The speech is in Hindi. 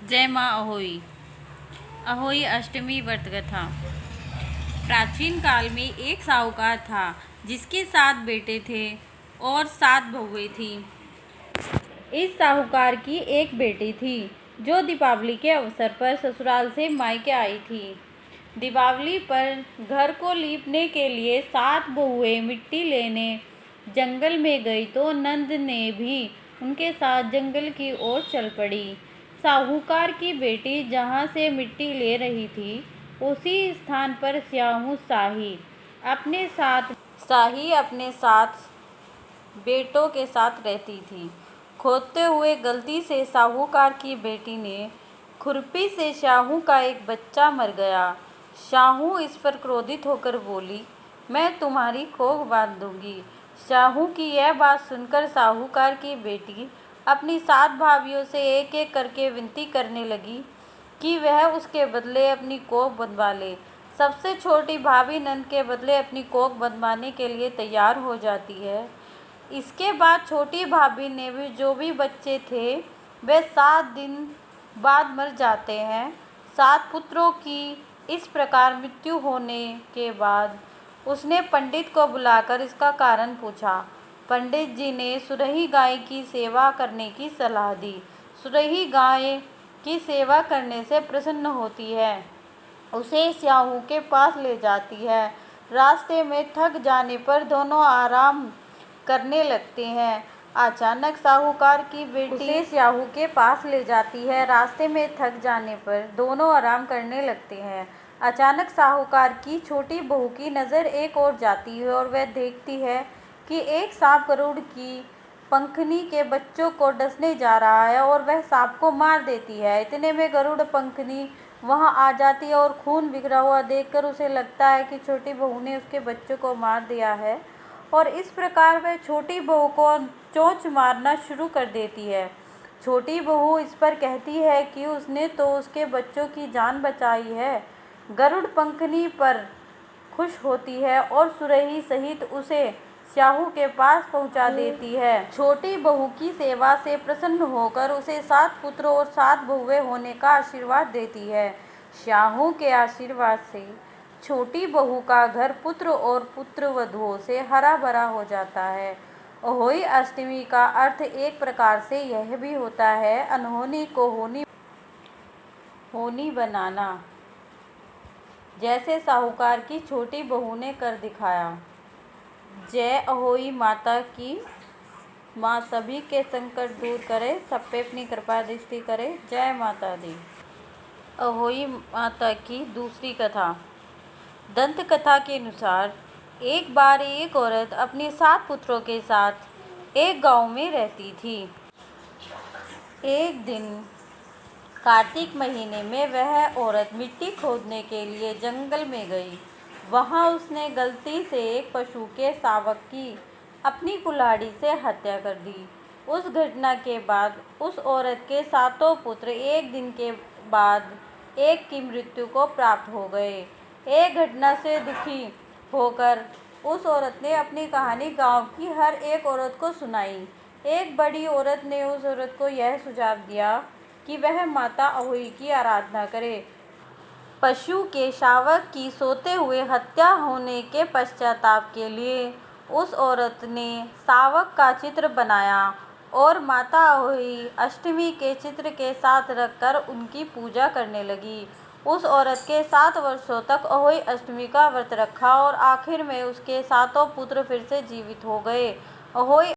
जय माँ अहोई। अहोई अष्टमी व्रत कथा। प्राचीन काल में एक साहूकार था जिसके 7 बेटे थे और 7 बहुएं थीं। इस साहूकार की एक बेटी थी जो दीपावली के अवसर पर ससुराल से मायके आई थी। दीपावली पर घर को लीपने के लिए 7 बहुएं मिट्टी लेने जंगल में गई तो नंद ने भी उनके साथ जंगल की ओर चल पड़ी। साहूकार की बेटी जहाँ से मिट्टी ले रही थी उसी स्थान पर शाही अपने साथ बेटों के साथ रहती थी। खोदते हुए गलती से साहूकार की बेटी ने खुरपी से शाहू का एक बच्चा मर गया। शाहू इस पर क्रोधित होकर बोली, मैं तुम्हारी कोख बांध दूंगी। शाहू की यह बात सुनकर साहूकार की बेटी अपनी 7 भाभियों से एक एक करके विनती करने लगी कि वह उसके बदले अपनी कोख बंधवा ले। सबसे छोटी भाभी नंद के बदले अपनी कोख बंधवाने के लिए तैयार हो जाती है। इसके बाद छोटी भाभी ने भी जो भी बच्चे थे वे 7 दिन बाद मर जाते हैं। 7 पुत्रों की इस प्रकार मृत्यु होने के बाद उसने पंडित को बुलाकर इसका कारण पूछा। पंडित जी ने सुरही गाय की सेवा करने की सलाह दी। सुरही गाय की सेवा करने से प्रसन्न होती है, उसे शाहू के पास ले जाती है। रास्ते में थक जाने पर दोनों आराम करने लगते हैं। अचानक साहूकार की बेटी उसे शाहू के पास ले जाती है। रास्ते में थक जाने पर दोनों आराम करने लगते हैं। अचानक साहूकार की छोटी बहू की नज़र एक ओर जाती है और वह देखती है कि एक सांप गरुड़ की पंखनी के बच्चों को डसने जा रहा है और वह सांप को मार देती है। इतने में गरुड़ पंखनी वहां आ जाती है और खून बिखरा हुआ देखकर उसे लगता है कि छोटी बहू ने उसके बच्चों को मार दिया है और इस प्रकार वह छोटी बहू को चोंच मारना शुरू कर देती है। छोटी बहू इस पर कहती है कि उसने तो उसके बच्चों की जान बचाई है। गरुड़ पंखनी पर खुश होती है और सुरही सहित उसे शाहू के पास पहुंचा देती है। छोटी बहू की सेवा से प्रसन्न होकर उसे 7 पुत्र और 7 बहुएं होने का आशीर्वाद देती है। शाहू के आशीर्वाद से छोटी बहू का घर पुत्र और पुत्रवधुओं से हरा भरा हो जाता है। अहोई अष्टमी का अर्थ एक प्रकार से यह भी होता है अनहोनी को होनी बनाना, जैसे साहूकार की छोटी बहू ने कर दिखाया। जय अहोई माता की। माँ सभी के संकट दूर करे, सब पे अपनी कृपा दृष्टि करे। जय माता दी। अहोई माता की दूसरी कथा। दंत कथा के अनुसार एक बार एक औरत अपने 7 पुत्रों के साथ एक गांव में रहती थी। एक दिन कार्तिक महीने में वह औरत मिट्टी खोदने के लिए जंगल में गई। वहां उसने गलती से एक पशु के शावक की अपनी कुल्हाड़ी से हत्या कर दी। उस घटना के बाद उस औरत के 7 पुत्र एक दिन के बाद एक की मृत्यु को प्राप्त हो गए। एक घटना से दुखी होकर उस औरत ने अपनी कहानी गांव की हर एक औरत को सुनाई। एक बड़ी औरत ने उस औरत को यह सुझाव दिया कि वह माता अहोई की आराधना करे। पशु के शावक की सोते हुए हत्या होने के पश्चाताप के लिए उस औरत ने शावक का चित्र बनाया और माता अहोई अष्टमी के चित्र के साथ रखकर उनकी पूजा करने लगी। उस औरत के 7 वर्षों तक अहोई अष्टमी का व्रत रखा और आखिर में उसके 7 पुत्र फिर से जीवित हो गए। अहोई